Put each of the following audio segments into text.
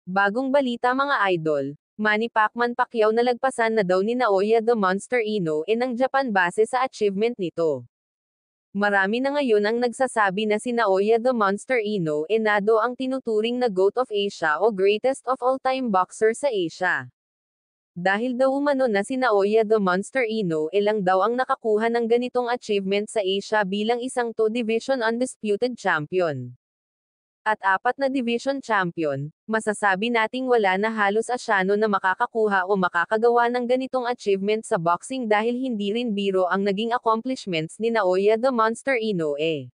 Bagong balita mga idol, Manny Pacquiao nalagpasan na daw ni Naoya the Monster Inoue ng Japan base sa achievement nito. Marami na ngayon ang nagsasabi na si Naoya the Monster Inoue na daw ang tinuturing na GOAT of Asia o greatest of all-time boxer sa Asia. Dahil daw umano na si Naoya the Monster Inoue lang daw ang nakakuha ng ganitong achievement sa Asia bilang isang two-division undisputed champion. At 4 na division champion, masasabi nating wala na halos Asyano na makakakuha o makakagawa ng ganitong achievement sa boxing dahil hindi rin biro ang naging accomplishments ni Naoya the Monster Inoue.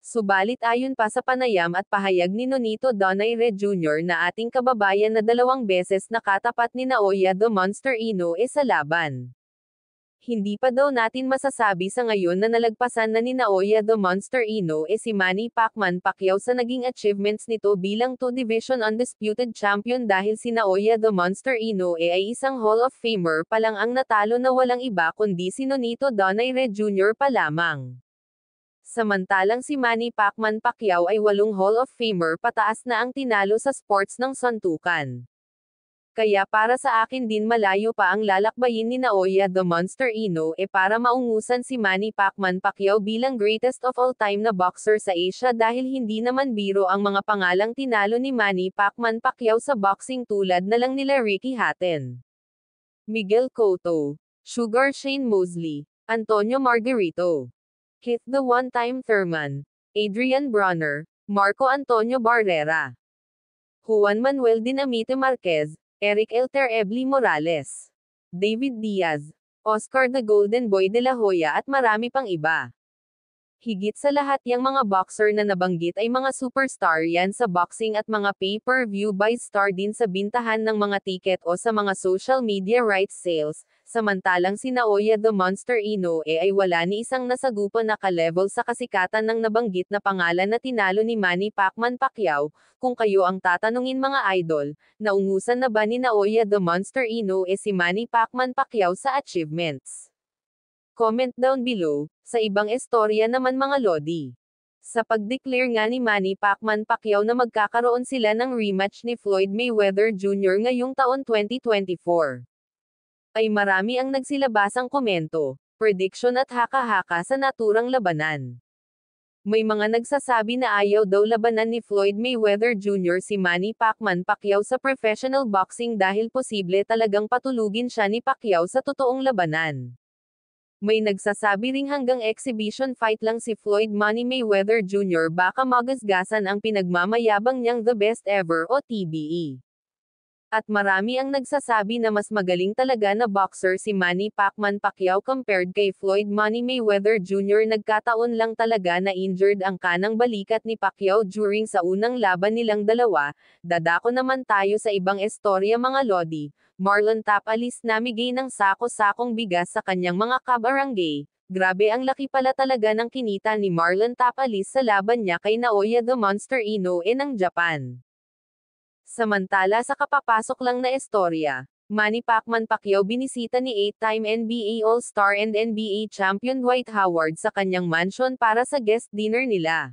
Subalit ayon pa sa panayam at pahayag ni Nonito Donaire Jr. na ating kababayan na 2 beses nakatapat ni Naoya the Monster Inoue sa laban. Hindi pa daw natin masasabi sa ngayon na nalagpasan na ni Naoya the Monster Inoue si Manny Pacquiao sa naging achievements nito bilang two-division undisputed champion dahil si Naoya the Monster Inoue ay isang Hall of Famer pa lang ang natalo na walang iba kundi si Nonito Donaire Jr. pa lamang. Samantalang si Manny Pacquiao ay 8 Hall of Famer pataas na ang tinalo sa sports ng suntukan. Kaya para sa akin din malayo pa ang lalakbayin ni Naoya the Monster Inoue para maungusan si Manny Pacquiao bilang greatest of all time na boxer sa Asia dahil hindi naman biro ang mga pangalang tinalo ni Manny Pacquiao sa boxing tulad na lang nila Ricky Hatton, Miguel Cotto, Sugar Shane Mosley, Antonio Margarito, Keith the One-Time Thurman, Adrian Bronner, Marco Antonio Barrera, Juan Manuel Dinamite Marquez, Eric Elter Ebli Morales, David Diaz, Oscar the Golden Boy de la Hoya at marami pang iba. Higit sa lahat yang mga boxer na nabanggit ay mga superstar yan sa boxing at mga pay-per-view buy star din sa bintahan ng mga tiket o sa mga social media rights sales, samantalang si Naoya the Monster Inoue ay wala ni isang nasagupan na ka-level sa kasikatan ng nabanggit na pangalan na tinalo ni Manny Pacquiao. Kung kayo ang tatanungin mga idol, naungusan na ba ni Naoya the Monster Inoue si Manny Pacquiao sa achievements? Comment down below. Sa ibang istorya naman mga lodi. Sa pag-declare nga ni Manny Pacquiao na magkakaroon sila ng rematch ni Floyd Mayweather Jr. ngayong taon 2024. Ay marami ang nagsilabasang komento, prediction at haka-haka sa naturang labanan. May mga nagsasabi na ayaw daw labanan ni Floyd Mayweather Jr. si Manny Pacquiao sa professional boxing dahil posible talagang patulugin siya ni Pacquiao sa totoong labanan. May nagsasabi ring hanggang exhibition fight lang si Floyd Manny Mayweather Jr. baka magasgasan ang pinagmamayabang niyang the best ever o TBE. At marami ang nagsasabi na mas magaling talaga na boxer si Manny Pacquiao compared kay Floyd Manny Mayweather Jr. Nagkataon lang talaga na injured ang kanang balikat ni Pacquiao during sa unang laban nilang dalawa. Dadako naman tayo sa ibang istorya mga lodi. Marlon Tapalis namigay ng sako-sakong bigas sa kanyang mga kabarangay. Grabe ang laki pala talaga ng kinita ni Marlon Tapalis sa laban niya kay Naoya the Monster Inoue ng Japan. Samantala sa kapapasok lang na istorya, Manny Pacquiao binisita ni 8-time NBA All-Star and NBA champion Dwight Howard sa kanyang mansion para sa guest dinner nila.